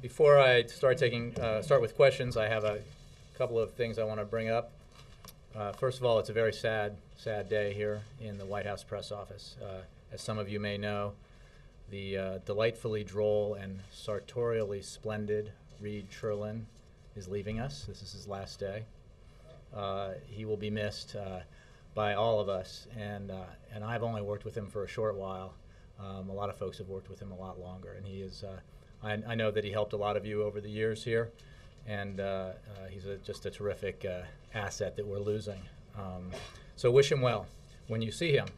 Before I start with questions, I have a couple of things I want to bring up. First of all, it's a very sad day here in the White House press office. As some of you may know, the delightfully droll and sartorially splendid Reed Sherlin is leaving us. This is his last day. He will be missed by all of us, and I've only worked with him for a short while. A lot of folks have worked with him a lot longer, and he is. I know that he helped a lot of you over the years here, and he's just a terrific asset that we're losing. So wish him well when you see him.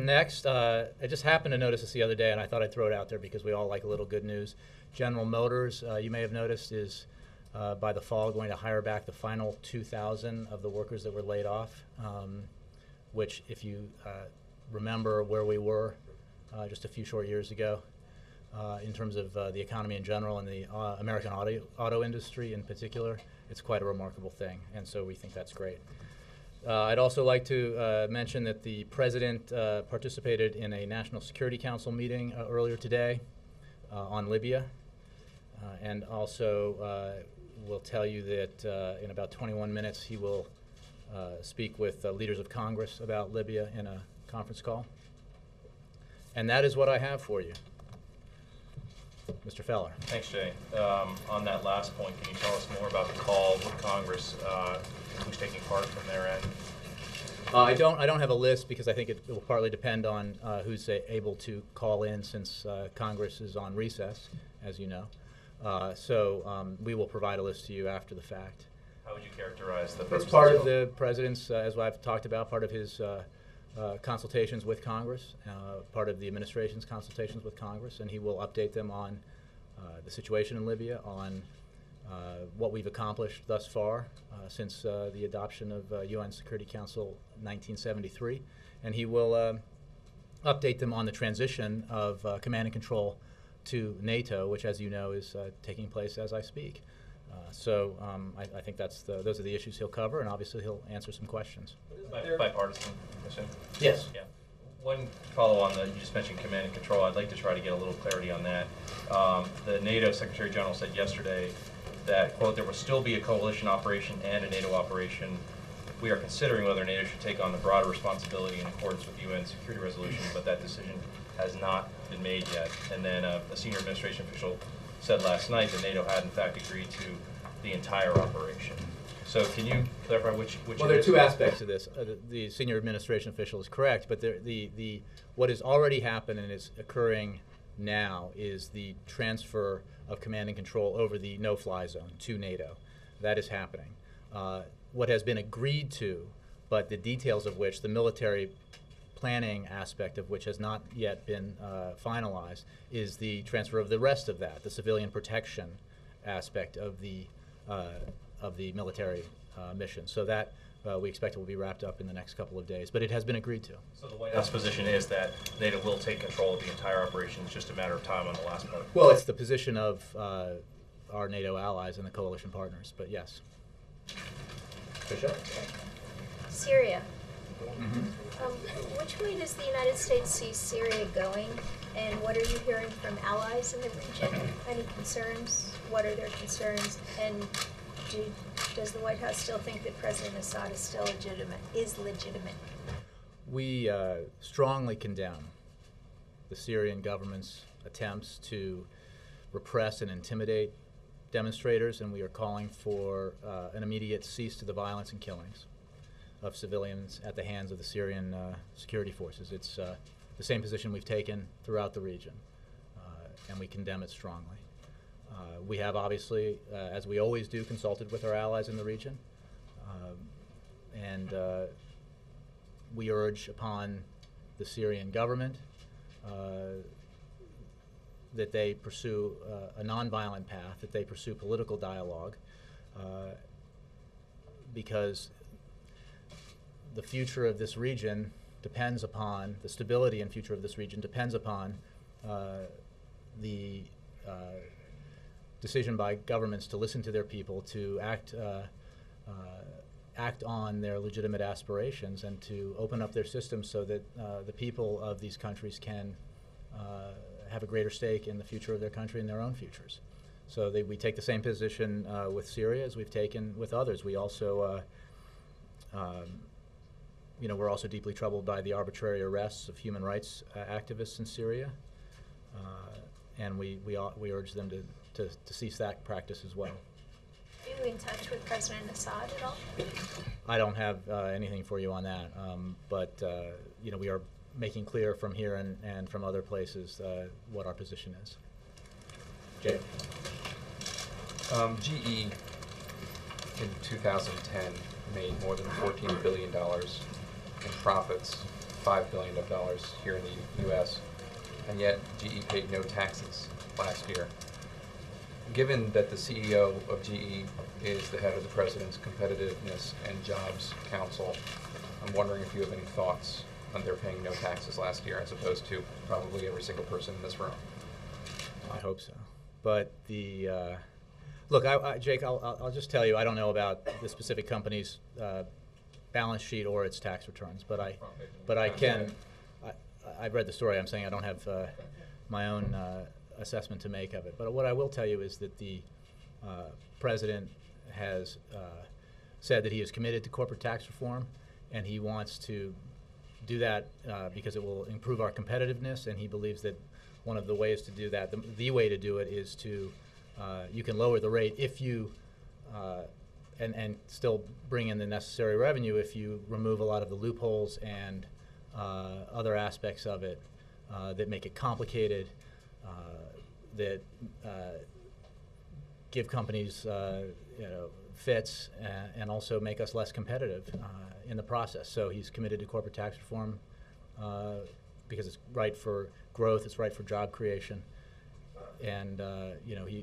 Next, I just happened to notice this the other day, and I thought I'd throw it out there because we all like a little good news. General Motors, you may have noticed, is by the fall going to hire back the final 2,000 of the workers that were laid off, which, if you remember where we were just a few short years ago, in terms of the economy in general and the American auto industry in particular, it's quite a remarkable thing, and so we think that's great. I'd also like to mention that the President participated in a National Security Council meeting earlier today on Libya, and also will tell you that in about 21 minutes he will speak with leaders of Congress about Libya in a conference call. And that is what I have for you. Mr. Feller. Thanks, Jay. On that last point, can you tell us more about the call with Congress, who's taking part from their end? I don't have a list because I think it will partly depend on who's able to call in, since Congress is on recess, as you know. So we will provide a list to you after the fact. How would you characterize the purpose? It's part of the President's, as I've talked about, part of his consultations with Congress, part of the administration's consultations with Congress, and he will update them on the situation in Libya, on what we've accomplished thus far since the adoption of UN Security Council 1973, and he will update them on the transition of command and control to NATO, which, as you know, is taking place as I speak. So I think those are the issues he'll cover, and obviously he'll answer some questions. Bipartisan, I assume? Yes. Yeah. One follow-on that you just mentioned, command and control. I'd like to try to get a little clarity on that. The NATO Secretary General said yesterday that, quote, there will still be a coalition operation and a NATO operation. We are considering whether NATO should take on the broader responsibility in accordance with UN security resolution, but that decision has not been made yet. And then a senior administration official said last night that NATO had in fact agreed to the entire operation. So can you clarify which? Well, there are two aspects to this. The senior administration official is correct, but what has already happened and is occurring now is the transfer of command and control over the no-fly zone to NATO. That is happening. What has been agreed to, but the details of which, the military planning aspect of which has not yet been finalized, is the transfer of the rest of that, the civilian protection aspect of the military mission. So that we expect will be wrapped up in the next couple of days, but it has been agreed to. So the White House position is that NATO will take control of the entire operation. It's just a matter of time on the last part. Well, it's the position of our NATO allies and the coalition partners, but yes. Syria. Which way does the United States see Syria going, and what are you hearing from allies in the region? Any concerns? What are their concerns? And does the White House still think that President Assad is still legitimate? We strongly condemn the Syrian government's attempts to repress and intimidate demonstrators, and we are calling for an immediate cease to the violence and killings of civilians at the hands of the Syrian security forces. It's the same position we've taken throughout the region, and we condemn it strongly. We have obviously, as we always do, consulted with our allies in the region, and we urge upon the Syrian government that they pursue a nonviolent path, that they pursue political dialogue, because the future of this region depends upon, the stability and future of this region depends upon the decision by governments to listen to their people, to act on their legitimate aspirations, and to open up their systems so that the people of these countries can have a greater stake in the future of their country and their own futures. So we take the same position with Syria as we've taken with others. We also, we're also deeply troubled by the arbitrary arrests of human rights activists in Syria, and we urge them to cease that practice as well. Are you in touch with President Assad at all? I don't have anything for you on that, but we are making clear from here and from other places what our position is. Jay? GE in 2010 made more than $14 billion in profits, $5 billion of dollars here in the U.S., and yet GE paid no taxes last year. Given that the CEO of GE is the head of the President's Competitiveness and Jobs Council, I'm wondering if you have any thoughts on their paying no taxes last year, as opposed to probably every single person in this room. I hope so. But look, Jake, I'll just tell you, I don't know about the specific company's balance sheet or its tax returns, but I can. I've read the story. I'm saying I don't have my own assessment to make of it. But what I will tell you is that the president has said that he is committed to corporate tax reform, and he wants to do that because it will improve our competitiveness, and he believes that one of the ways to do that, the way to do it, is to you can lower the rate if you and still bring in the necessary revenue if you remove a lot of the loopholes and other aspects of it that make it complicated, that give companies fits and also make us less competitive in the process. So he's committed to corporate tax reform because it's right for growth, it's right for job creation, and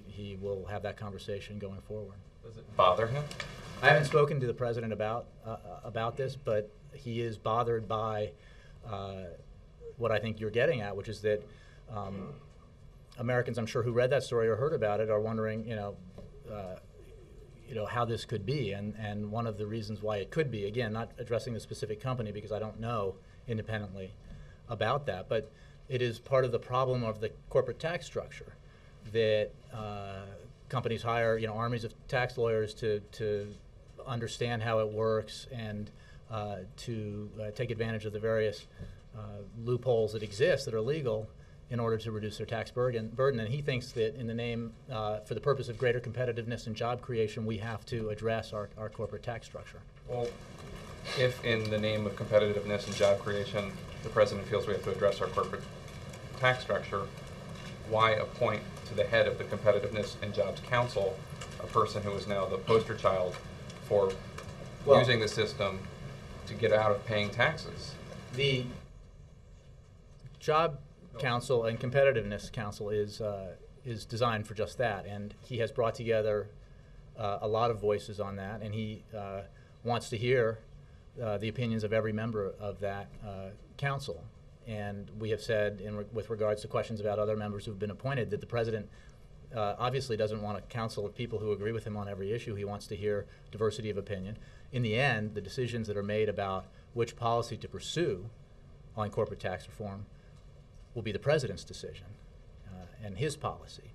he will have that conversation going forward. Does it bother him? I haven't spoken to the president about this, but he is bothered by what I think you're getting at, which is that Americans, I'm sure, who read that story or heard about it, are wondering, how this could be, and one of the reasons why it could be, again, not addressing the specific company because I don't know independently about that, but it is part of the problem of the corporate tax structure that companies hire, armies of tax lawyers to understand how it works and to take advantage of the various loopholes that exist that are legal in order to reduce their tax burden. And he thinks that in the name, for the purpose of greater competitiveness and job creation, we have to address our corporate tax structure. Well, if in the name of competitiveness and job creation, the president feels we have to address our corporate tax structure, why appoint to the head of the Competitiveness and Jobs Council a person who is now the poster child for using the system to get out of paying taxes? The Job Council and Competitiveness Council is designed for just that, and he has brought together a lot of voices on that, and he wants to hear the opinions of every member of that council. And we have said, with regards to questions about other members who have been appointed, that the president obviously doesn't want a council of people who agree with him on every issue. He wants to hear diversity of opinion. In the end, the decisions that are made about which policy to pursue on corporate tax reform will be the president's decision and his policy.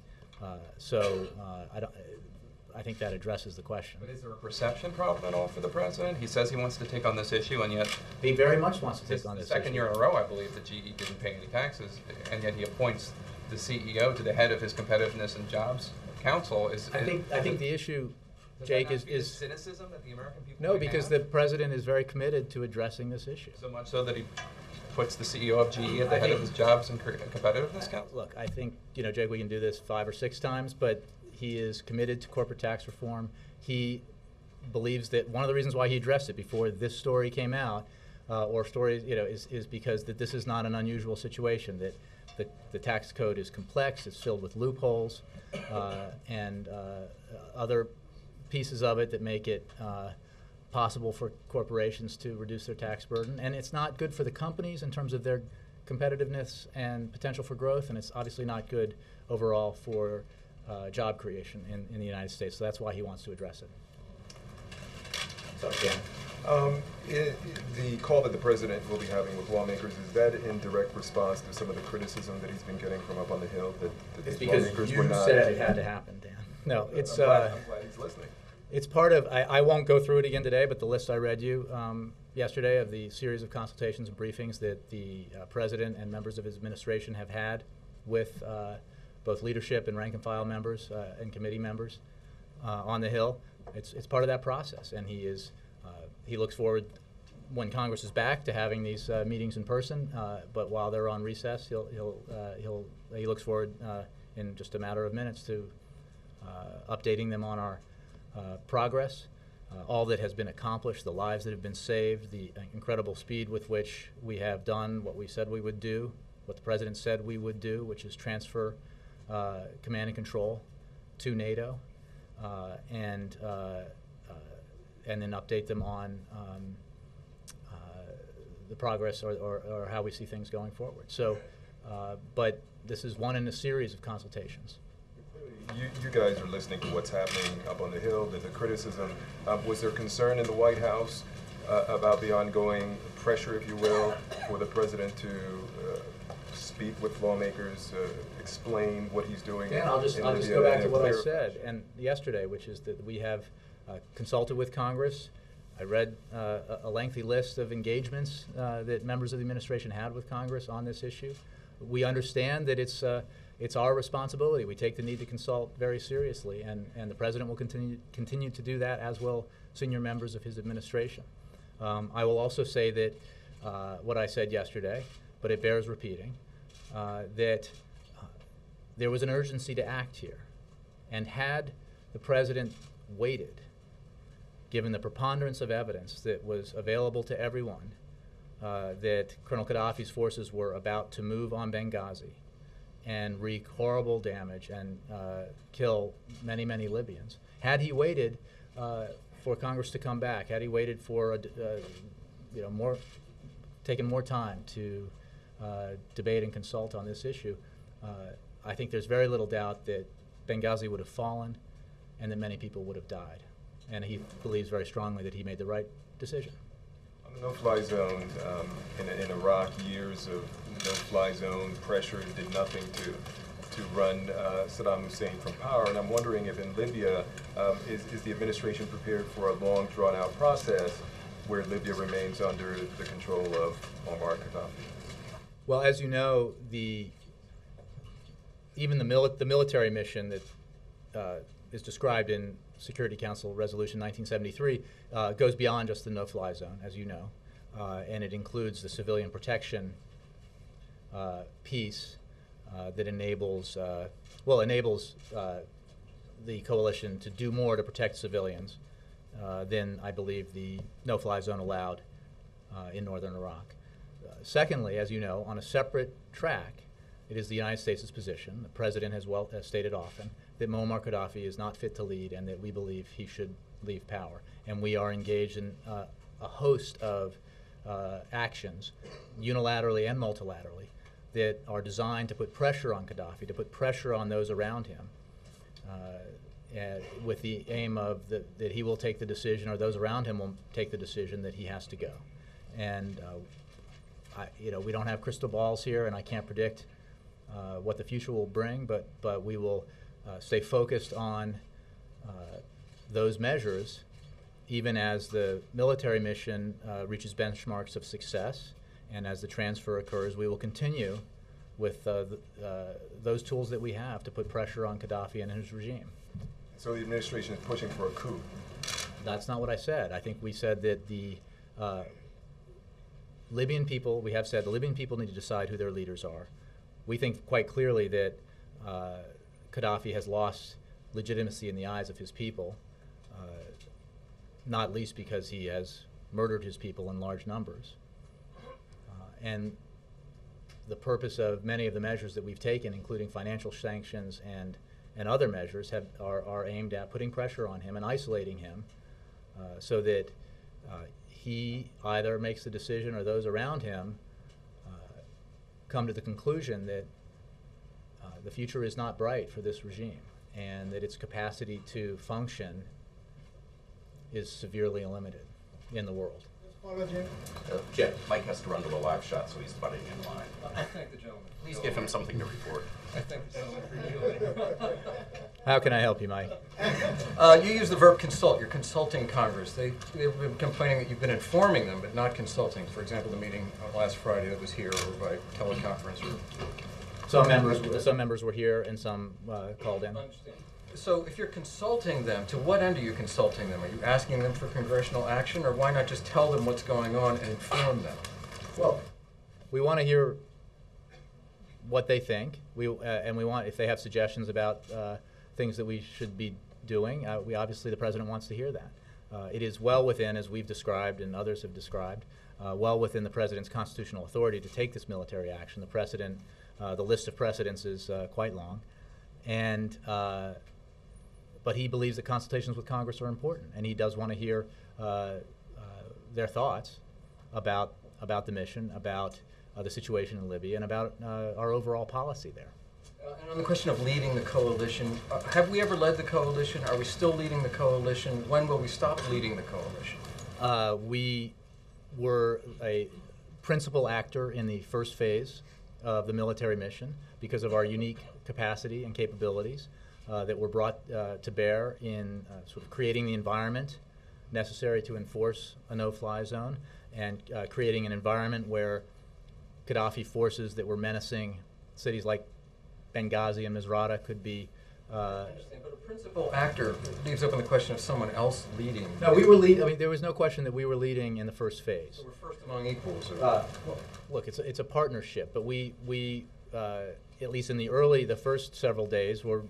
I think that addresses the question. But is there a perception problem at all for the president? He says he wants to take on this issue, and yet he very much wants to take on this issue. Second year in a row, I believe, that GE didn't pay any taxes, and yet he appoints the CEO to the head of his Competitiveness and Jobs Council. I think the issue, Jake, is cynicism that the American people no, because the president is very committed to addressing this issue. So much so that he puts the CEO of GE at the head of his Jobs and Competitiveness Council? Look, I think, Jake, we can do this 5 or 6 times, but he is committed to corporate tax reform. He believes that one of the reasons why he addressed it before this story came out, or stories, is because that this is not an unusual situation, that the tax code is complex, it's filled with loopholes, and other pieces of it that make it possible for corporations to reduce their tax burden. And it's not good for the companies in terms of their competitiveness and potential for growth, and it's obviously not good overall for job creation in the United States. So that's why he wants to address it. So, Dan. The call that the president will be having with lawmakers, is that in direct response to some of the criticism that he's been getting from up on the Hill, that It's these because lawmakers you were not? said it had to happen, Dan. No, it's, I'm glad he's listening. it's part of, I won't go through it again today, but the list I read you yesterday of the series of consultations and briefings that the president and members of his administration have had with both leadership and rank and file members and committee members on the Hill. It's part of that process, and he looks forward, when Congress is back, to having these meetings in person. But while they're on recess, he looks forward in just a matter of minutes to updating them on our progress, all that has been accomplished, the lives that have been saved, the incredible speed with which we have done what we said we would do, what the president said we would do, which is transfer command and control to NATO, and then update them on the progress or how we see things going forward. So, but this is one in a series of consultations. You guys are listening to what's happening up on the Hill, the criticism. Was there concern in the White House about the ongoing pressure, if you will, for the president to speak with lawmakers, explain what he's doing? Yeah, I'll just in go back in to a what I clear said fashion? and yesterday, which is that we have consulted with Congress. I read a lengthy list of engagements that members of the administration had with Congress on this issue. We understand that it's our responsibility. We take the need to consult very seriously, and the president will continue to do that, as will senior members of his administration. I will also say that what I said yesterday, but it bears repeating, that there was an urgency to act here, and had the president waited, given the preponderance of evidence that was available to everyone, that Colonel Gaddafi's forces were about to move on Benghazi and wreak horrible damage and kill many, many Libyans. Had he waited for Congress to come back, had he waited for taken more time to debate and consult on this issue, I think there's very little doubt that Benghazi would have fallen and that many people would have died. And he believes very strongly that he made the right decision. On the no-fly zone in Iraq, years of no-fly zone pressure did nothing to run Saddam Hussein from power. And I'm wondering if in Libya, is the administration prepared for a long, drawn-out process where Libya remains under the control of Muammar Gaddafi? Well, as you know, even the military mission that is described in Security Council Resolution 1973 goes beyond just the no-fly zone, as you know, and it includes the civilian protection piece that enables the coalition to do more to protect civilians than I believe the no-fly zone allowed in northern Iraq. Secondly, as you know, on a separate track, it is the United States' position, the president has stated often, that Muammar Gaddafi is not fit to lead and that we believe he should leave power. And we are engaged in a host of actions, unilaterally and multilaterally, that are designed to put pressure on Gaddafi, to put pressure on those around him, with the aim of that he will take the decision, or those around him will take the decision that he has to go. And we don't have crystal balls here, and I can't predict what the future will bring, but we will stay focused on those measures, even as the military mission reaches benchmarks of success, and as the transfer occurs, we will continue with those tools that we have to put pressure on Gaddafi and his regime. So the administration is pushing for a coup. That's not what I said. I think we said that the Libyan people, we have said the Libyan people need to decide who their leaders are. We think quite clearly that Gaddafi has lost legitimacy in the eyes of his people, not least because he has murdered his people in large numbers. And the purpose of many of the measures that we've taken, including financial sanctions and other measures, are aimed at putting pressure on him and isolating him so that he either makes the decision or those around him come to the conclusion that the future is not bright for this regime and that its capacity to function is severely limited. in the world. Jeff, Mike has to run to the live shot, so he's butting in line. I thank the gentleman. Please give him something to report. I thank the gentleman for yielding. How can I help you, Mike? You use the verb consult. You're consulting Congress. They've been complaining that you've been informing them, but not consulting. For example, the meeting last Friday that was here or by teleconference. Some members were here and some called in. So if you're consulting them, to what end are you consulting them? Are you asking them for congressional action, or why not just tell them what's going on and inform them? Well, we want to hear what they think. And we want, if they have suggestions about things that we should be doing, obviously the president wants to hear that. It is well within, as we've described and others have described, well within the president's constitutional authority to take this military action. The precedent, the list of precedents is quite long, and but he believes that consultations with Congress are important, and he does want to hear their thoughts about the mission, about the situation in Libya, and about our overall policy there. And on the question of leading the coalition, have we ever led the coalition? Are we still leading the coalition? When will we stop leading the coalition? We were a principal actor in the first phase of the military mission because of our unique capacity and capabilities that were brought to bear in sort of creating the environment necessary to enforce a no-fly zone and creating an environment where Gaddafi forces that were menacing cities like Benghazi and Misrata could be. I understand, but a principal actor leaves open the question of someone else leading. No, we were leading. I mean, there was no question that we were leading in the first phase. So we're first among equals. Look, it's a partnership, but we at least in the first several days, were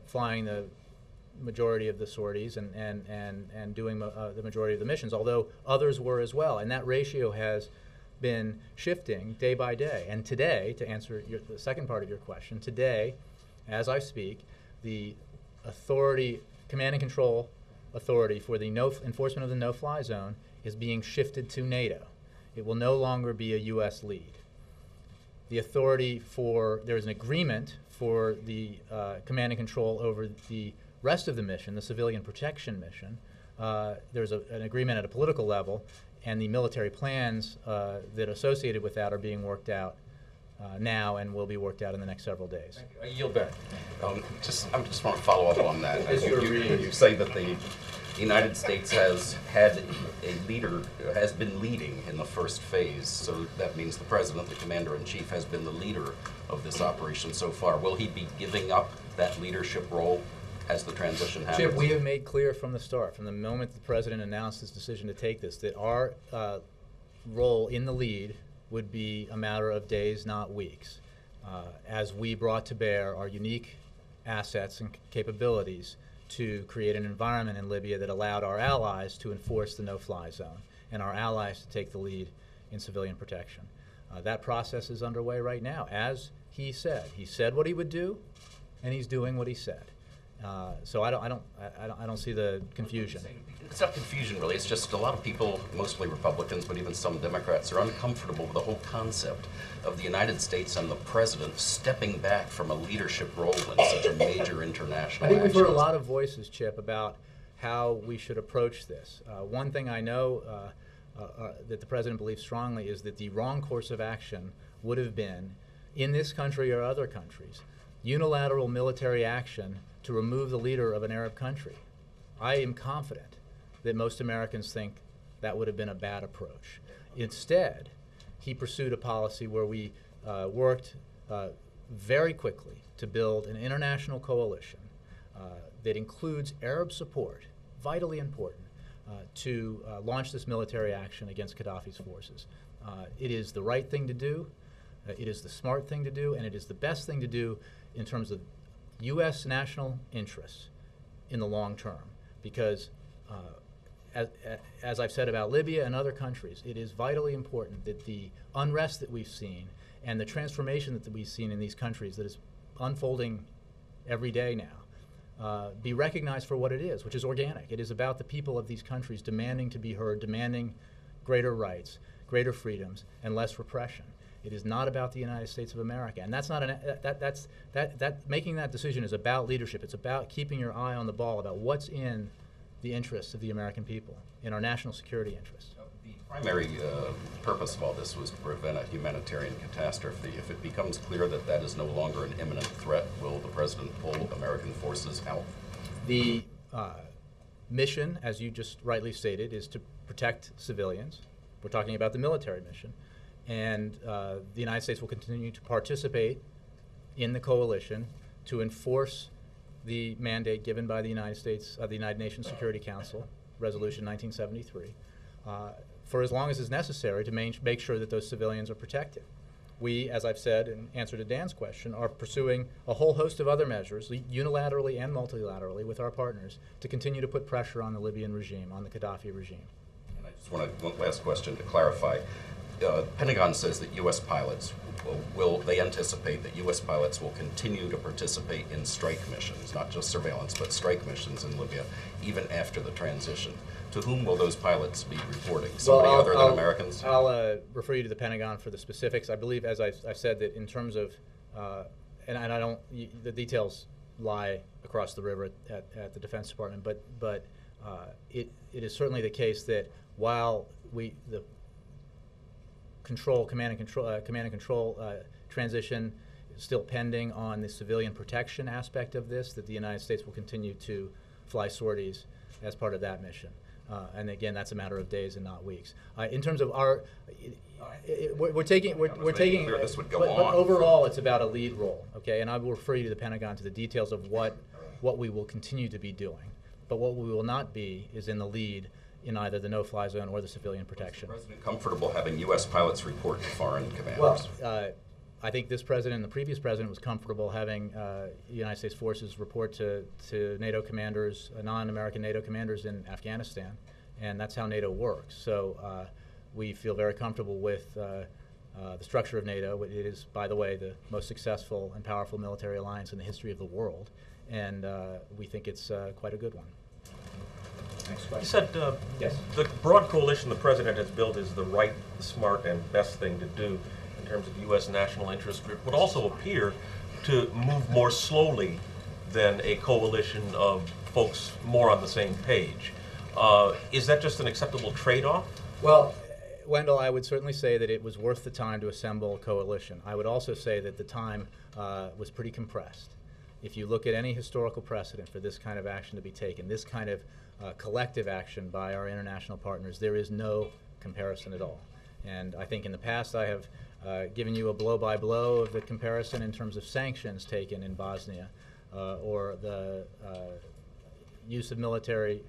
flying the majority of the sorties and doing the majority of the missions, although others were as well, and that ratio has been shifting day by day. And today, to answer the second part of your question, today, as I speak, the command and control authority for the enforcement of the no-fly zone is being shifted to NATO. It will no longer be a U.S. lead. The authority there is an agreement for the command and control over the rest of the mission, the civilian protection mission. There's an agreement at a political level, and the military plans that are associated with that are being worked out now and will be worked out in the next several days. I yield back. I just want to follow up on that. As you were reading. You say that the United States has had a leader, has been leading in the first phase, so that means the President, the Commander-in-Chief, has been the leader of this operation so far. Will he be giving up that leadership role as the transition happens? Chip, we have made clear from the start, from the moment the President announced his decision to take this, that our role in the lead would be a matter of days, not weeks, as we brought to bear our unique assets and capabilities to create an environment in Libya that allowed our allies to enforce the no-fly zone and our allies to take the lead in civilian protection. That process is underway right now, as he said. He said what he would do, and he's doing what he said. So I don't see the confusion. It's not confusion, really. It's just a lot of people, mostly Republicans, but even some Democrats, are uncomfortable with the whole concept of the United States and the President stepping back from a leadership role in such a major international I think we've heard a action. lot of voices, Chip, about how we should approach this. One thing I know that the President believes strongly is that the wrong course of action would have been, in this country or other countries, unilateral military action to remove the leader of an Arab country. I am confident that most Americans think that would have been a bad approach. Instead, he pursued a policy where we worked very quickly to build an international coalition that includes Arab support, vitally important, to launch this military action against Gaddafi's forces. It is the right thing to do, it is the smart thing to do, and it is the best thing to do in terms of U.S. national interests in the long term, because as I've said about Libya and other countries, it is vitally important that the unrest that we've seen and the transformation that we've seen in these countries that is unfolding every day now be recognized for what it is, which is organic. It is about the people of these countries demanding to be heard, demanding greater rights, greater freedoms, and less repression. It is not about the United States of America, and that's not making that decision is about leadership. It's about keeping your eye on the ball about what's in the interests of the American people, in our national security interests. The primary purpose of all this was to prevent a humanitarian catastrophe. If it becomes clear that that is no longer an imminent threat, will the President pull American forces out? The mission, as you just rightly stated, is to protect civilians. We're talking about the military mission. And the United States will continue to participate in the coalition to enforce the mandate given by the United Nations Security Council, Resolution 1973, for as long as is necessary to make sure that those civilians are protected. We, as I've said in answer to Dan's question, are pursuing a whole host of other measures, unilaterally and multilaterally, with our partners, to continue to put pressure on the Libyan regime, on the Gaddafi regime. And I just want one last question to clarify. Pentagon says that U.S. pilots they anticipate that U.S. pilots will continue to participate in strike missions, not just surveillance, but strike missions in Libya, even after the transition. To whom will those pilots be reporting? Somebody other than Americans? I'll refer you to the Pentagon for the specifics. I believe, as I've said, that in terms of, and I don't, the details lie across the river at the Defense Department, but it is certainly the case that while the command and control transition is still pending on the civilian protection aspect of this, that the United States will continue to fly sorties as part of that mission. And again, that's a matter of days and not weeks. In terms of our, we're taking, this would go but on. overall, it's about a lead role, okay? And I will refer you to the Pentagon to the details of what we will continue to be doing. But what we will not be is in the lead in either the no-fly zone or the civilian protection. Is the President comfortable having U.S. pilots report to foreign commanders? Well, I think this president and the previous president was comfortable having United States forces report to NATO commanders, non-American NATO commanders in Afghanistan, and that's how NATO works. So we feel very comfortable with the structure of NATO. It is, by the way, the most successful and powerful military alliance in the history of the world, and we think it's quite a good one. Next question. You said Yes. the broad coalition the President has built is the right, the smart, and best thing to do in terms of U.S. national interest. It would also appear to move more slowly than a coalition of folks more on the same page. Is that just an acceptable trade-off? Well, Wendell, I would certainly say that it was worth the time to assemble a coalition. I would also say that the time was pretty compressed. If you look at any historical precedent for this kind of action to be taken, this kind of collective action by our international partners, there is no comparison at all. And I think in the past I have given you a blow-by-blow of the comparison in terms of sanctions taken in Bosnia or the use of military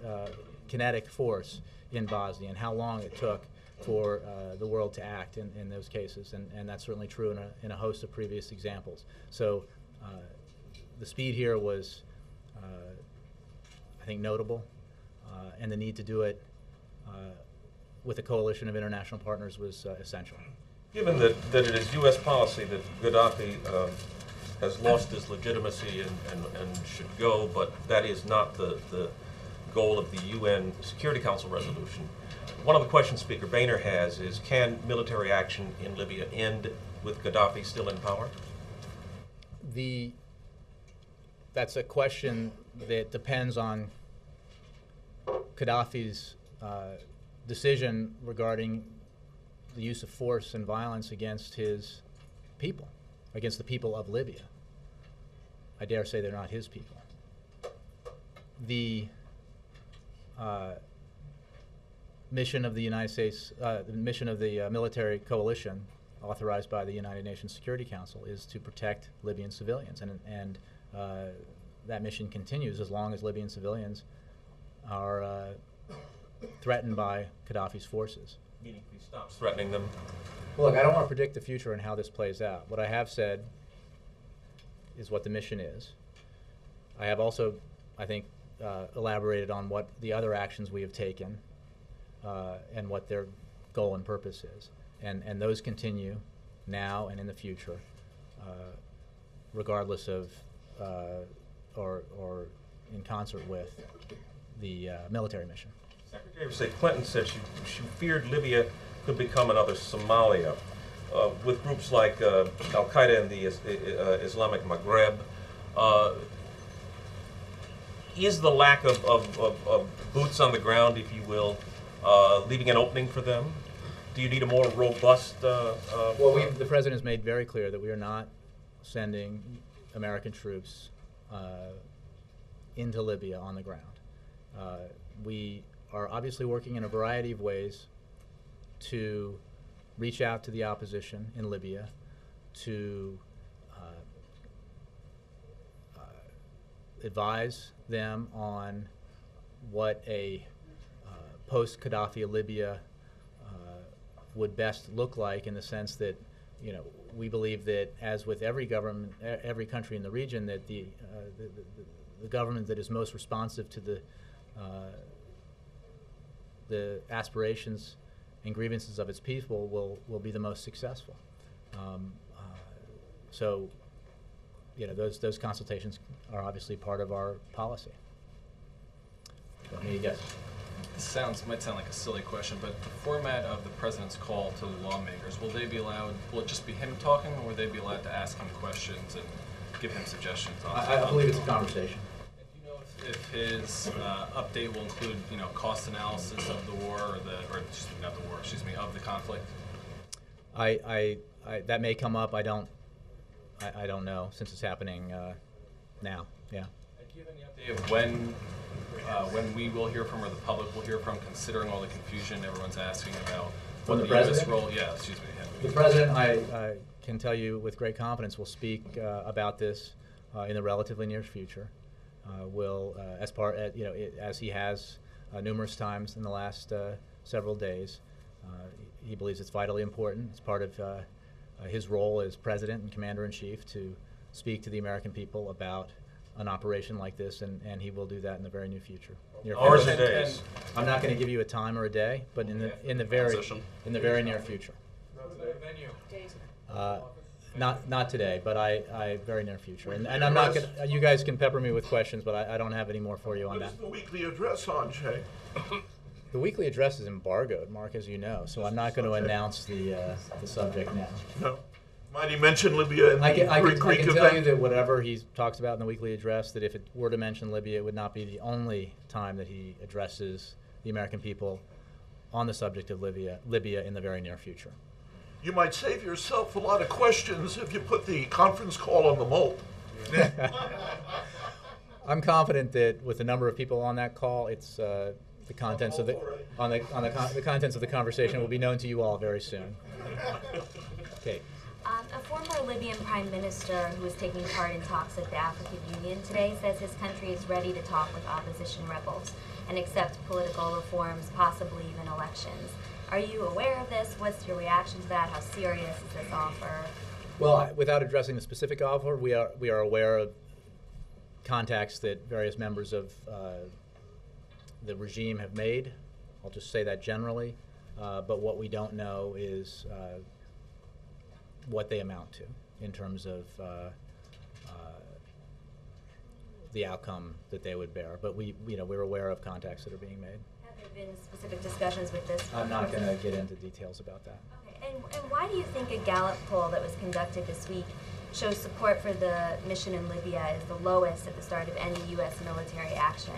kinetic force in Bosnia and how long it took for the world to act in those cases. And that's certainly true in a host of previous examples. So the speed here was, I think, notable. And the need to do it with a coalition of international partners was essential. Given that it is U.S. policy that Gaddafi has lost his legitimacy and should go, but that is not the goal of the UN Security Council resolution, one of the questions Speaker Boehner has is, can military action in Libya end with Gaddafi still in power? That's a question that depends on Gaddafi's decision regarding the use of force and violence against his people, against the people of Libya. I dare say they're not his people. The mission of the United States, the mission of the military coalition authorized by the United Nations Security Council is to protect Libyan civilians, and that mission continues as long as Libyan civilians are threatened by Gaddafi's forces. Meaning he stops threatening them? Well, look, I don't want to predict the future and how this plays out. What I have said is what the mission is. I have also, I think, elaborated on what the other actions we have taken and what their goal and purpose is. And those continue now and in the future, regardless of or in concert with the military mission. Secretary of State Clinton said she feared Libya could become another Somalia, with groups like Al-Qaeda and the Islamic Maghreb. is the lack of boots on the ground, if you will, leaving an opening for them? Do you need a more robust? Well, the president has made very clear that we are not sending American troops into Libya on the ground. We are obviously working in a variety of ways to reach out to the opposition in Libya, to advise them on what a post-Gaddafi Libya would best look like, in the sense that, you know, we believe that, as with every government, every country in the region, that the government that is most responsive to the aspirations and grievances of its people will be the most successful. So, you know, those consultations are obviously part of our policy. Let me guess. This might sound like a silly question, but the format of the president's call to the lawmakers, will it just be him talking, or will they be allowed to ask him questions and give him suggestions on I believe it's a conversation. Do you know if his update will include, you know, cost analysis of the war, of the conflict? That may come up. I don't know, since it's happening now. Yeah. Do you have any update of when we will hear from, or the public will hear from, considering all the confusion everyone's asking about From what the U.S. president? role? Yeah, excuse me. The president, I can tell you with great confidence, will speak about this in the relatively near future. Will, as he has numerous times in the last several days, he believes it's vitally important. It's part of his role as president and commander-in-chief to speak to the American people about an operation like this, and he will do that in the very near future. Hours or days? I'm not going to give you a time or a day, but in the very near future. Not today, but I very near future. And I'm not going to, you guys can pepper me with questions, but I don't have any more for you on What that. is the weekly address on, Jay? The weekly address is embargoed, Mark, as you know, so I'm not going to announce the subject now. No. Might he mention Libya in I the can Greek tell you event? that whatever he talks about in the weekly address, that if it were to mention Libya, it would not be the only time that he addresses the American people on the subject of Libya in the very near future. You might save yourself a lot of questions if you put the conference call on the mold. I'm confident that with the number of people on that call, it's the contents of the contents of the conversation will be known to you all very soon. Okay. A former Libyan prime minister who is taking part in talks at the African Union today says his country is ready to talk with opposition rebels and accept political reforms, possibly even elections. Are you aware of this? What's your reaction to that? How serious is this offer? Well, without addressing the specific offer, we are aware of contacts that various members of the regime have made. I'll just say that generally, but what we don't know is what they amount to in terms of the outcome that they would bear. But we're aware of contacts that are being made. Have there been specific discussions with this? I'm not going to get into details about that. Okay. And why do you think a Gallup poll that was conducted this week shows support for the mission in Libya is the lowest at the start of any U.S. military action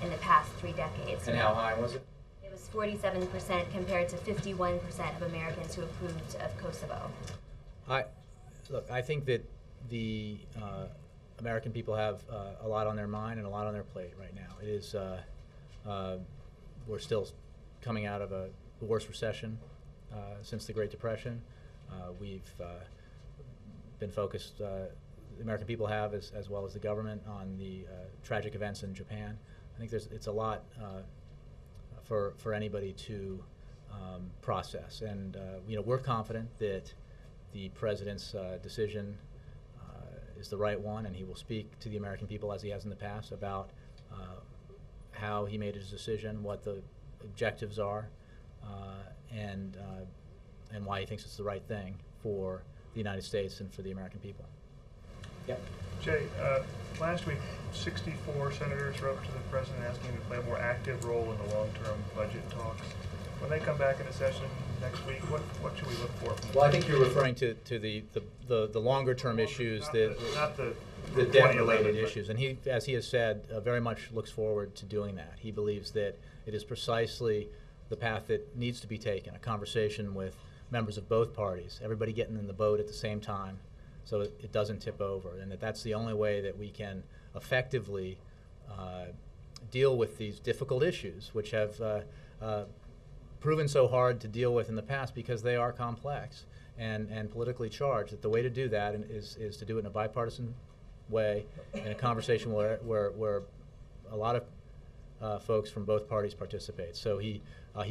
in the past 3 decades? And how high was it? It was 47% compared to 51% of Americans who approved of Kosovo. I think that the American people have a lot on their mind and a lot on their plate right now. It is we're still coming out of the worst recession since the Great Depression. We've been focused, the American people have, as well as the government, on the tragic events in Japan. I think it's a lot for anybody to process, and we're confident that the president's decision is the right one, and he will speak to the American people, as he has in the past, about how he made his decision, what the objectives are, and why he thinks it's the right thing for the United States and for the American people. Yep. Jay, last week, 64 senators wrote to the president asking him to play a more active role in the long-term budget talks. When they come back into session next week, what should we look for? Well, I think you're referring to the longer-term issues that. Not the the 2011, debt-related but- issues. And he, as he has said, very much looks forward to doing that. He believes that it is precisely the path that needs to be taken, a conversation with members of both parties, everybody getting in the boat at the same time so it doesn't tip over, and that's the only way that we can effectively deal with these difficult issues, which have proven so hard to deal with in the past because they are complex and politically charged. That the way to do that is to do it in a bipartisan way, in a conversation where a lot of folks from both parties participate. So he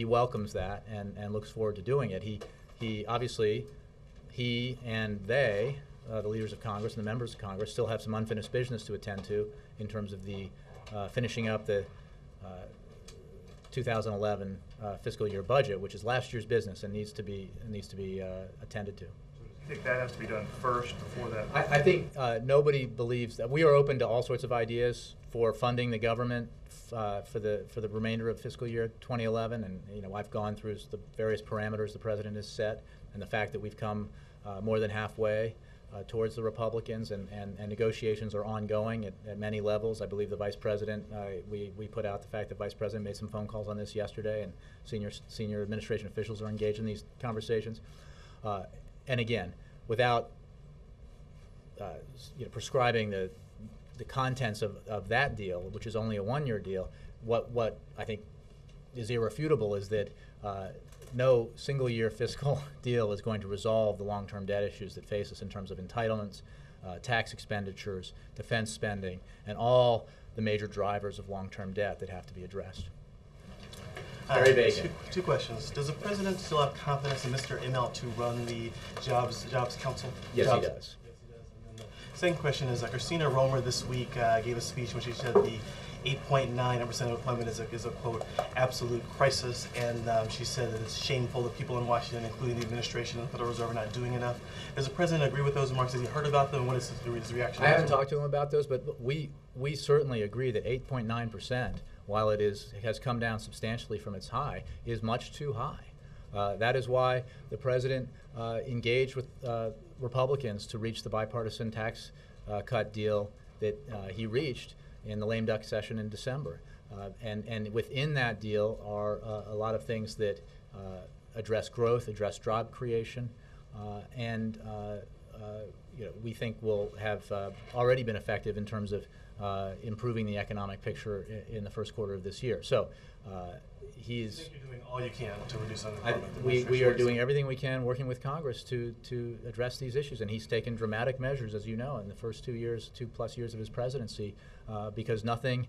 welcomes that and looks forward to doing it. He obviously, he and they, the leaders of Congress and the members of Congress, still have some unfinished business to attend to in terms of the finishing up the 2011 fiscal year budget, which is last year's business and needs to be attended to. You think that has to be done first before that? I think nobody believes that. We are open to all sorts of ideas for funding the government for the remainder of fiscal year 2011, and I've gone through the various parameters the president has set, and the fact that we've come more than halfway towards the Republicans, and negotiations are ongoing at many levels. I believe the Vice President, we put out the fact that Vice President made some phone calls on this yesterday, and senior administration officials are engaged in these conversations. And again, without prescribing the contents of that deal, which is only a one-year deal, what I think is irrefutable is that no single-year fiscal deal is going to resolve the long-term debt issues that face us in terms of entitlements, tax expenditures, defense spending, and all the major drivers of long-term debt that have to be addressed. Very basic. Two questions. Does the president still have confidence in Mr. Immelt to run the Jobs Council? Yes, Jobs? he does. Yes, he does. And then the second question is, Christina Romer this week gave a speech in which she said the 8.9% unemployment is a quote, absolute crisis, and she said that it's shameful that people in Washington, including the administration and the Federal Reserve, are not doing enough. Does the president agree with those remarks? Has he heard about them? What is his reaction? I haven't talked to him about those, but we certainly agree that 8.9%, while it has come down substantially from its high, is much too high. That is why the president engaged with Republicans to reach the bipartisan tax cut deal that he reached in the lame duck session in December. And within that deal are a lot of things that address growth, address job creation, and we think will have already been effective in terms of improving the economic picture in the first quarter of this year. So he's. I think you're doing all you can to reduce unemployment. We are doing everything we can, working with Congress to address these issues, and he's taken dramatic measures, as you know, in the first 2+ years of his presidency, because nothing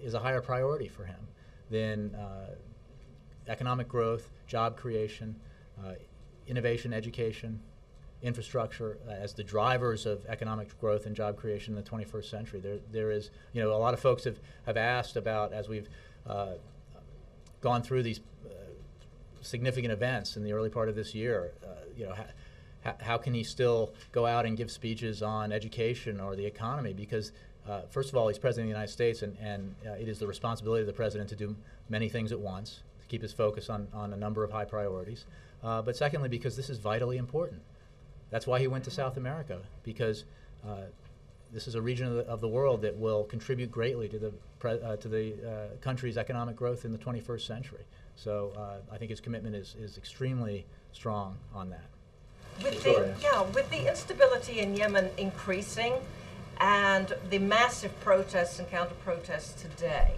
is a higher priority for him than economic growth, job creation, innovation, education, infrastructure as the drivers of economic growth and job creation in the 21st century. There is, a lot of folks have asked about, as we've gone through these significant events in the early part of this year, how can he still go out and give speeches on education or the economy? Because first of all, he's president of the United States, and it is the responsibility of the president to do many things at once, to keep his focus on a number of high priorities. But secondly, because this is vitally important. That's why he went to South America, because this is a region of the world that will contribute greatly to the country's economic growth in the 21st century. So I think his commitment is extremely strong on that. With the instability in Yemen increasing and the massive protests and counter-protests today,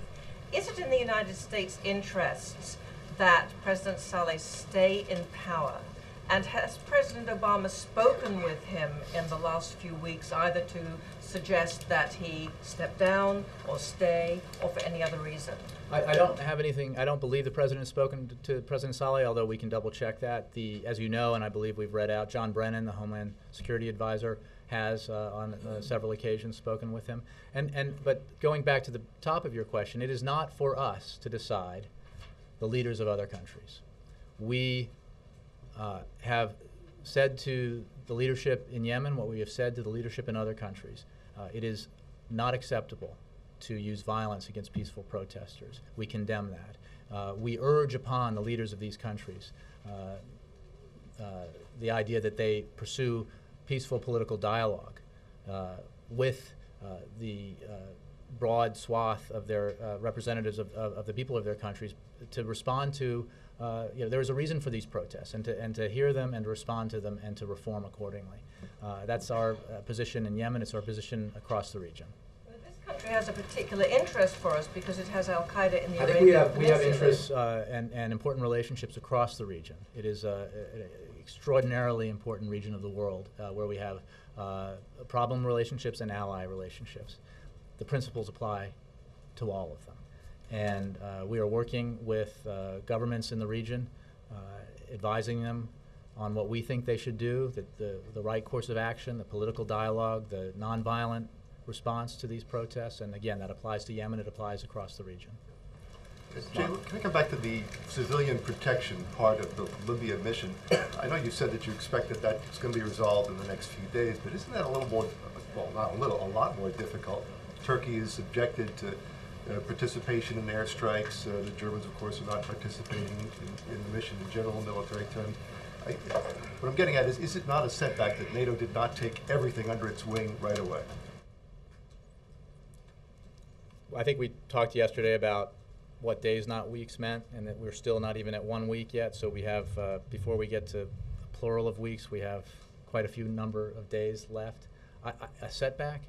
is it in the United States' interests that President Saleh stay in power? And has President Obama spoken with him in the last few weeks, either to suggest that he step down or stay, or for any other reason? I don't have anything. I don't believe the president has spoken to President Saleh, although we can double check that. As you know, and I believe we've read out, John Brennan, the Homeland Security Advisor, has on several occasions spoken with him. But going back to the top of your question, it is not for us to decide the leaders of other countries. We have said to the leadership in Yemen what we have said to the leadership in other countries. It is not acceptable to use violence against peaceful protesters. We condemn that. We urge upon the leaders of these countries the idea that they pursue peaceful political dialogue with the broad swath of their representatives of the people of their countries to respond to, there's a reason for these protests, and to hear them and to respond to them and to reform accordingly. That's our position in Yemen. It's our position across the region. This country has a particular interest for us because it has Al Qaeda in the I think we have interests and important relationships across the region. It is an extraordinarily important region of the world where we have problem relationships and ally relationships. The principles apply to all of them. And we are working with governments in the region, advising them on what we think they should do, the right course of action, the political dialogue, the nonviolent response to these protests. And again, that applies to Yemen, it applies across the region. Jay, can I come back to the civilian protection part of the Libya mission? I know you said that you expect that that's going to be resolved in the next few days, but isn't that a little more, well, not a little, a lot more difficult? Turkey is subjected to participation in airstrikes. The Germans, of course, are not participating in the mission in general military terms. What I'm getting at is it not a setback that NATO did not take everything under its wing right away? I think we talked yesterday about what days, not weeks meant, and that we're still not even at 1 week yet. So we have, before we get to a plural of weeks, we have quite a few number of days left. A setback?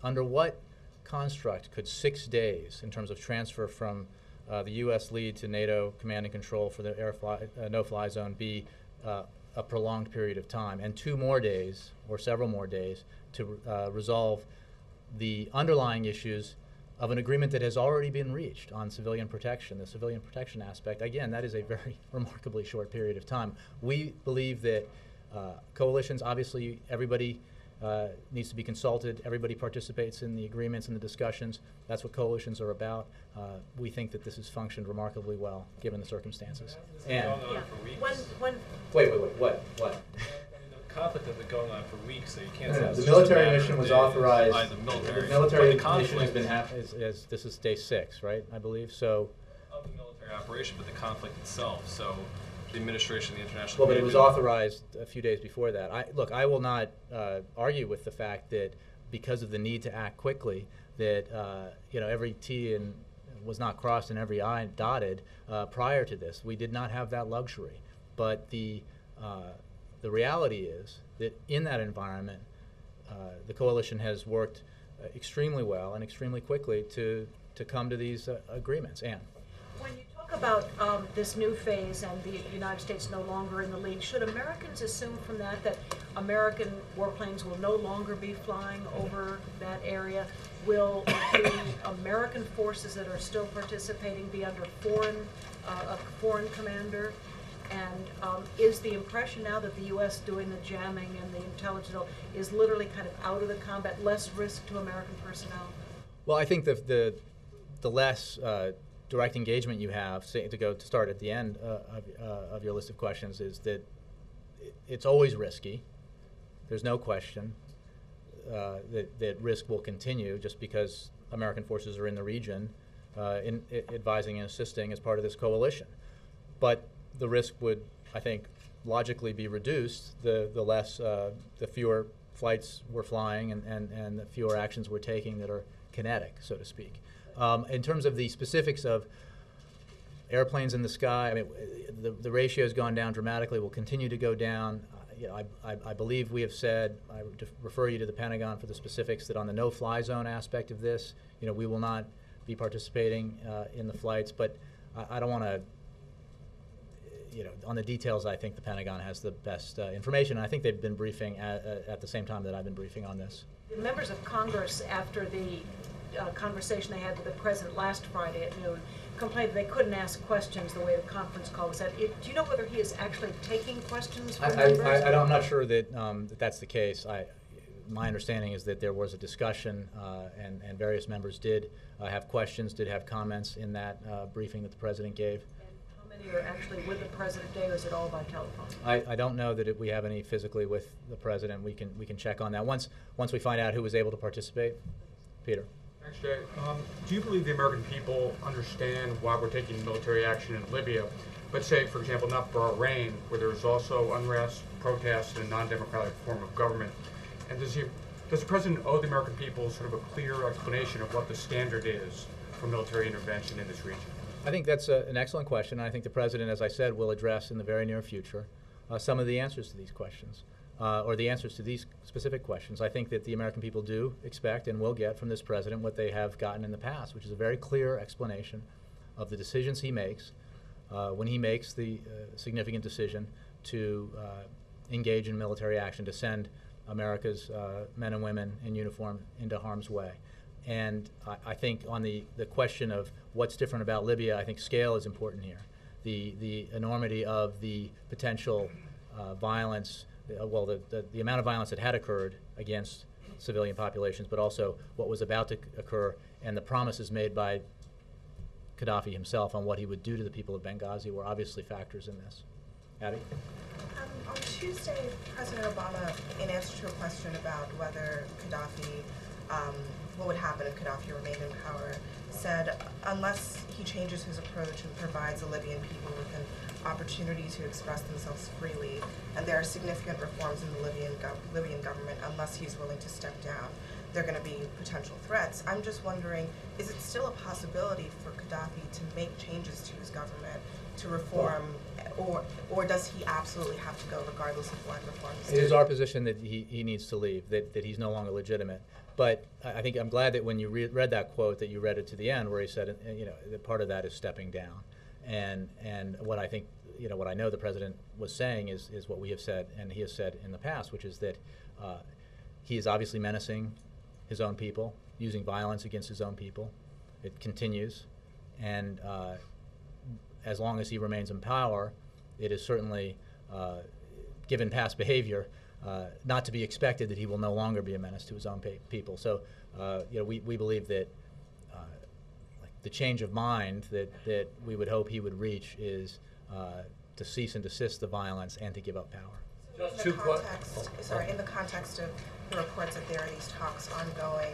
Under what construct could 6 days, in terms of transfer from the U.S. lead to NATO command and control for the no-fly zone, be a prolonged period of time, and 2 more days or several more days to resolve the underlying issues of an agreement that has already been reached on civilian protection, the civilian protection aspect? Again, that is a very remarkably short period of time. We believe that coalitions, obviously everybody needs to be consulted, everybody participates in the agreements and the discussions. That's what coalitions are about. We think that this has functioned remarkably well, given the circumstances. And wait, what? The conflict has been going on for weeks, so you can't say the military mission was authorized. The military mission has been this is day 6, right? I believe so. Of the military operation, but the conflict itself. So the administration, the international. Well, but it was authorized a few days before that. Look, I will not argue with the fact that because of the need to act quickly, that every T was not crossed and every I dotted prior to this. We did not have that luxury, but the reality is that in that environment, the coalition has worked extremely well and extremely quickly to come to these agreements. Anne. When you talk about this new phase and the United States no longer in the lead, should Americans assume from that American warplanes will no longer be flying over that area? Will the American forces that are still participating be under a foreign commander? And is the impression now that the U.S. doing the jamming and the intelligence is literally kind of out of the combat, less risk to American personnel? Well, I think the less direct engagement you have, to start at the end of your list of questions, is that it's always risky. There's no question that risk will continue just because American forces are in the region advising and assisting as part of this coalition. But the risk would, I think, logically be reduced the fewer flights we're flying and the fewer actions we're taking that are kinetic, so to speak. In terms of the specifics of airplanes in the sky, I mean, the ratio has gone down dramatically, will continue to go down. I believe we have said, I refer you to the Pentagon for the specifics, that on the no-fly zone aspect of this, we will not be participating in the flights, but I don't want to, on the details, I think the Pentagon has the best information. And I think they've been briefing at the same time that I've been briefing on this. The members of Congress, after the conversation they had with the President last Friday at noon, complained that they couldn't ask questions the way the conference call was set. Do you know whether he is actually taking questions from members? I'm not sure that that's the case. My understanding is that there was a discussion and various members did have questions, did have comments in that briefing that the President gave. Are actually with the President today, or is it all by telephone? I don't know that we have any physically with the President. We can check on that once we find out who was able to participate. Peter. Thanks, Jay. Do you believe the American people understand why we're taking military action in Libya, but say, for example, not Bahrain, where there's also unrest, protests, and a non-democratic form of government? And does the Does the President owe the American people sort of a clear explanation of what the standard is for military intervention in this region? I think that's an excellent question. I think the President, as I said, will address in the very near future some of the answers to these questions, or the answers to these specific questions. I think that the American people do expect and will get from this President what they have gotten in the past, which is a very clear explanation of the decisions he makes when he makes the significant decision to engage in military action, to send America's men and women in uniform into harm's way. And I think on the question of what's different about Libya, I think scale is important here. The enormity of the potential violence, the amount of violence that had occurred against civilian populations, but also what was about to occur, and the promises made by Gaddafi himself on what he would do to the people of Benghazi were obviously factors in this. Abby? On Tuesday, President Obama, in answer to a question about whether Gaddafi, what would happen if Gaddafi remained in power, said unless he changes his approach and provides the Libyan people with an opportunity to express themselves freely, and there are significant reforms in the Libyan government, unless he's willing to step down, there are going to be potential threats. I'm just wondering, is it still a possibility for Gaddafi to make changes to his government, to reform, or does he absolutely have to go regardless of what reforms? It is our position that he needs to leave, that he's no longer legitimate. But I think I'm glad that when you read that quote, that you read it to the end, where he said, that part of that is stepping down. And what I think, what I know the President was saying is what we have said, and he has said in the past, which is that he is obviously menacing his own people, using violence against his own people. It continues, and as long as he remains in power, it is certainly, given past behavior, not to be expected that he will no longer be a menace to his own people. So, we believe that the change of mind that we would hope he would reach is to cease and desist the violence and to give up power. In the context of the reports that there are these talks ongoing,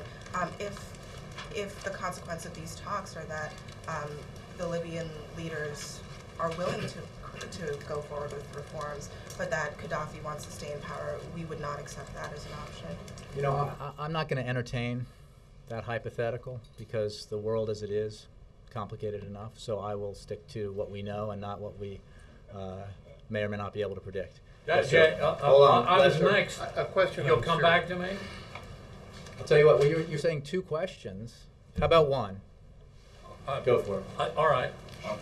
if the consequence of these talks are that the Libyan leaders are willing to go forward with reforms, but that Gaddafi wants to stay in power, we would not accept that as an option. I'm not going to entertain that hypothetical because the world as it is complicated enough, so I will stick to what we know and not what we may or may not be able to predict. That's it. Hold on. This next. A question. You'll come back to me? I'll tell you what, you're saying two questions. How about one? Go for it. All right.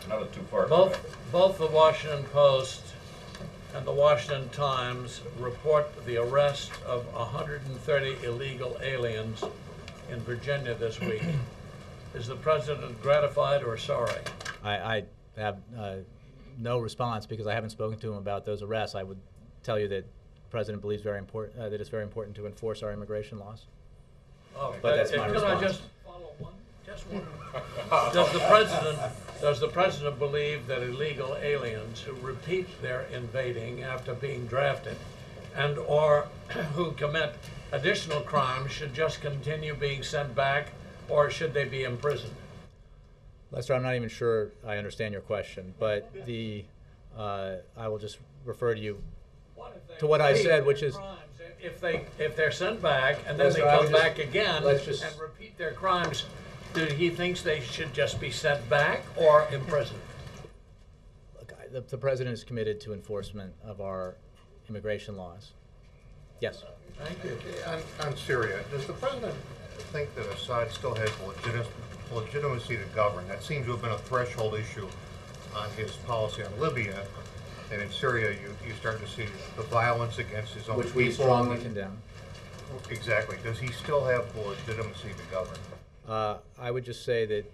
Not too far. Both the Washington Post and the Washington Times report the arrest of 130 illegal aliens in Virginia this week. Is the President gratified or sorry? I have no response because I haven't spoken to him about those arrests. I would tell you that the President believes that it's very important to enforce our immigration laws. Oh, but that's my can response. I just follow one? Just one. Does the President believe that illegal aliens who repeat their invading after being drafted and or who commit additional crimes should just continue being sent back, or should they be imprisoned? Lester, I'm not even sure I understand your question, but I will just refer to you to what I said, which is if they're sent back and then they come back again and repeat their crimes, do he thinks they should just be sent back or imprisoned? Look, the President is committed to enforcement of our immigration laws. Yes. Thank you. On Syria, does the President think that Assad still has legitimacy to govern? That seems to have been a threshold issue on his policy on Libya. And in Syria, you start to see the violence against his own people. Which we strongly condemn. Exactly. Does he still have the legitimacy to govern? I would just say that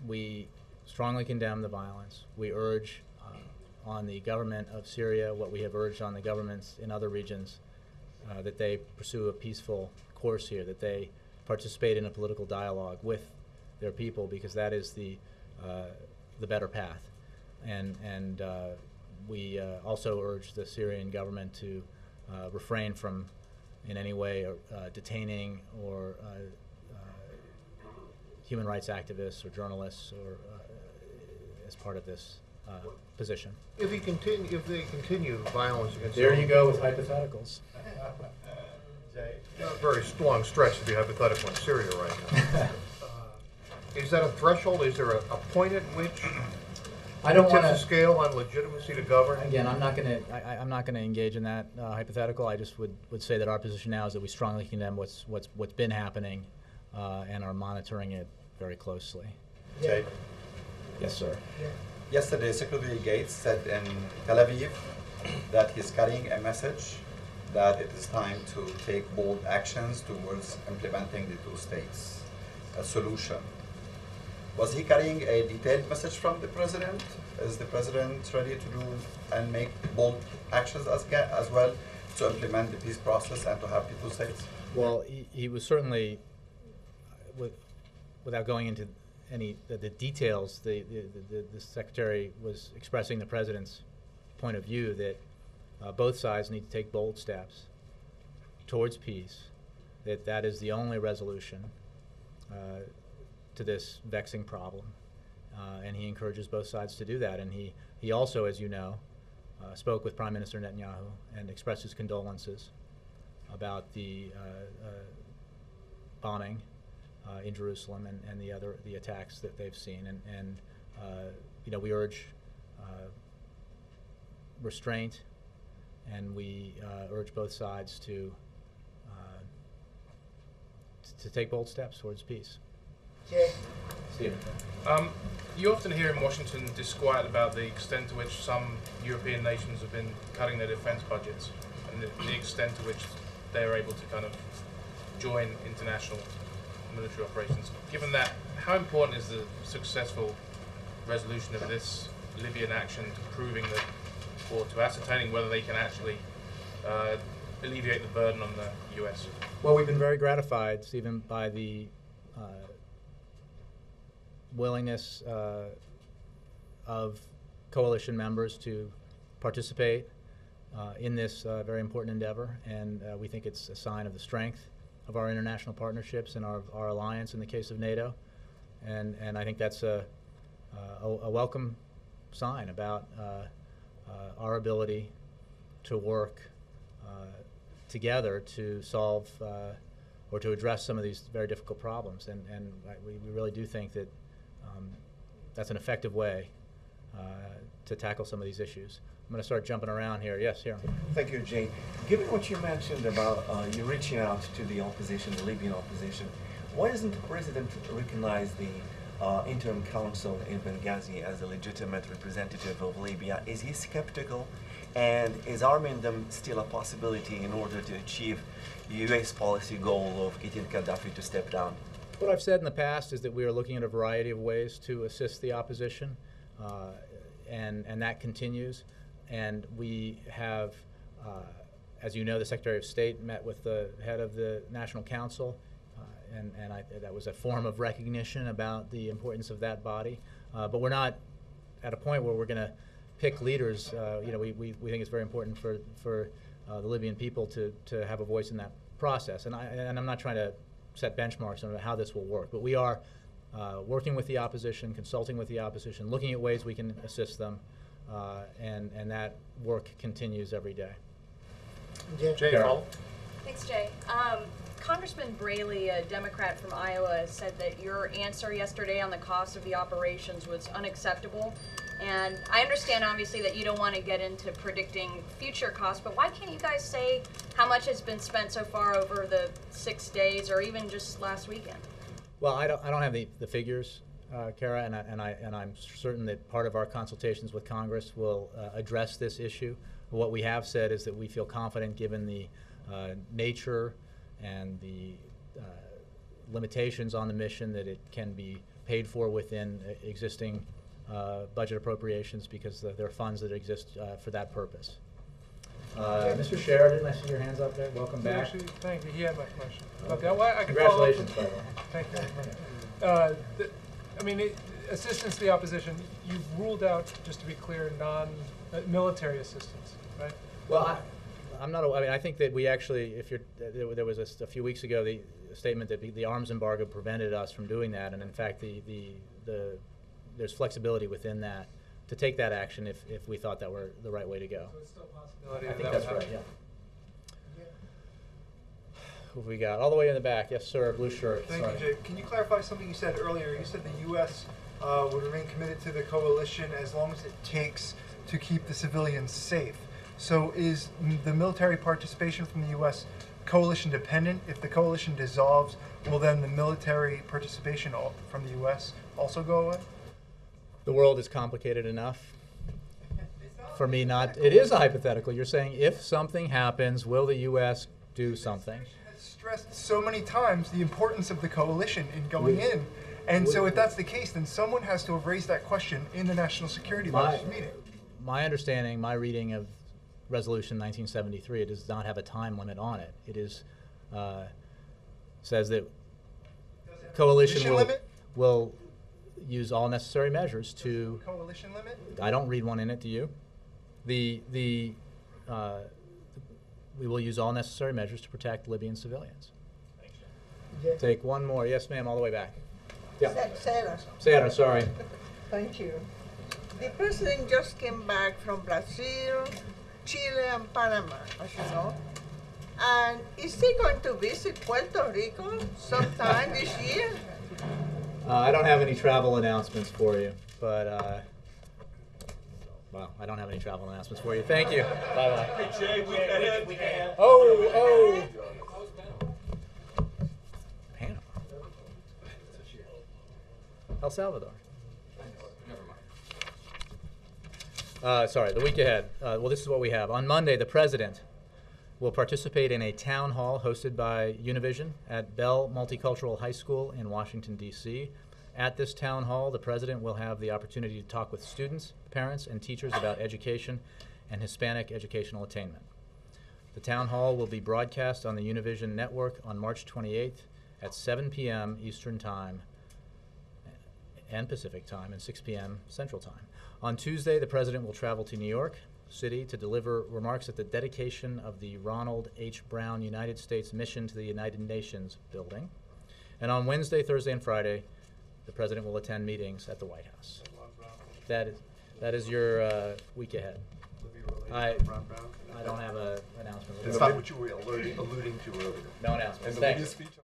we strongly condemn the violence. We urge on the government of Syria what we have urged on the governments in other regions, that they pursue a peaceful course here, that they participate in a political dialogue with their people, because that is the better path. And we also urge the Syrian government to refrain from in any way detaining or human rights activists or journalists or as part of this position. If they continue violence against there you go with hypotheticals. Not a very long stretch to be hypothetical in Syria right now. Is that a threshold? Is there a point at which I don't tips want the to scale on legitimacy to govern? Again, I'm not going to. I'm not going to engage in that hypothetical. I just would say that our position now is that we strongly condemn what's been happening, and are monitoring it very closely. Jay. Yes, sir. Yesterday, Secretary Gates said in Tel Aviv that he's carrying a message that it is time to take bold actions towards implementing the two states solution. Was he carrying a detailed message from the president? Is the president ready to do and make bold actions as well to implement the peace process and to have the two states? Well, he was certainly, without going into any the details, the secretary was expressing the president's point of view that both sides need to take bold steps towards peace, that is the only resolution to this vexing problem, and he encourages both sides to do that. And he also, as you know, spoke with Prime Minister Netanyahu and expressed his condolences about the bombing in Jerusalem and the attacks that they've seen. And you know, we urge restraint, and we urge both sides to take bold steps towards peace. Stephen. You often hear in Washington disquiet about the extent to which some European nations have been cutting their defense budgets and the extent to which they are able to kind of join international military operations. Given that, how important is the successful resolution of this Libyan action to proving that, or to ascertaining whether they can actually alleviate the burden on the U.S.? Well, we've been very gratified, Stephen, by the willingness of coalition members to participate in this very important endeavor, and we think it's a sign of the strength of our international partnerships and our alliance in the case of NATO, and I think that's a welcome sign about our ability to work together to solve or to address some of these very difficult problems, and we really do think that that's an effective way to tackle some of these issues. I'm going to start jumping around here. Yes, here. Thank you, Jay. Given what you mentioned about you reaching out to the opposition, the Libyan opposition, why doesn't the president recognize the interim council in Benghazi as a legitimate representative of Libya? Is he skeptical? And is arming them still a possibility in order to achieve U.S. policy goal of getting Gaddafi to step down? What I've said in the past is that we are looking at a variety of ways to assist the opposition, and that continues. And we have, as you know, the Secretary of State met with the head of the National Council, and that was a form of recognition about the importance of that body. But we're not at a point where we're going to pick leaders. You know, we think it's very important for the Libyan people to have a voice in that process. And I'm not trying to set benchmarks on how this will work, but we are working with the opposition, consulting with the opposition, looking at ways we can assist them, and that work continues every day. Jay, follow. Thanks, Jay. Congressman Braley, a Democrat from Iowa, said that your answer yesterday on the cost of the operations was unacceptable. And I understand, obviously, that you don't want to get into predicting future costs, but why can't you guys say how much has been spent so far over the 6 days or even just last weekend? Well, I don't have the figures, Kara, and I'm certain that part of our consultations with Congress will address this issue. What we have said is that we feel confident, given the nature and the limitations on the mission, that it can be paid for within existing budget appropriations, because there are funds that exist for that purpose. Mr. Sheridan, I see your hands up there. Welcome back. Actually, thank you. He had my question. Okay. Well, I can Congratulations, by the way. Thank you. I mean, assistance to the opposition, you've ruled out, just to be clear, non-military assistance, right? Well, I'm not. I mean, I think that we actually, there was a few weeks ago the statement that the arms embargo prevented us from doing that, and in fact, there's flexibility within that to take that action if we thought that were the right way to go. So it's still a possibility. I think that's right. Yeah. Who have we got? All the way in the back. Yes, sir. Blue shirt. Thank Sorry. you, Jay. Can you clarify something you said earlier? You said the U.S. Would remain committed to the coalition as long as it takes to keep the civilians safe. So is the military participation from the U.S. coalition dependent? If the coalition dissolves, will then the military participation from the U.S. also go away? The world is complicated enough for me not. It is hypothetical. You're saying if something happens, will the U.S. do something? Has stressed so many times the importance of the coalition in going in. And so if that's the case, then someone has to have raised that question in the National Security Council meeting. My understanding, my reading of Resolution 1973, it does not have a time limit on it. It is says that coalition will use all necessary measures to. Coalition limit? I don't read one in it. Do you? We will use all necessary measures to protect Libyan civilians. Take one more. Yes, ma'am. All the way back. Yeah. Sarah. Sarah, sorry. Thank you. The president just came back from Brazil, Chile, and Panama, as you know. And is he going to visit Puerto Rico sometime this year? I don't have any travel announcements for you, but well, I don't have any travel announcements for you. Thank you. Bye-bye. Hey, Jay, week ahead. Oh. Panama. El Salvador. Sorry, the week ahead. Well, this is what we have. On Monday, the president will participate in a town hall hosted by Univision at Bell Multicultural High School in Washington, D.C. At this town hall, the president will have the opportunity to talk with students, parents, and teachers about education and Hispanic educational attainment. The town hall will be broadcast on the Univision network on March 28th at 7 p.m. Eastern Time and Pacific Time and 6 p.m. Central Time. On Tuesday, the president will travel to New York City to deliver remarks at the dedication of the Ronald H. Brown United States Mission to the United Nations building. And on Wednesday, Thursday, and Friday, the president will attend meetings at the White House. That is your week ahead. I don't have an announcement. That's not what you were alluding to earlier. No announcements. And the Thanks. Libya speech.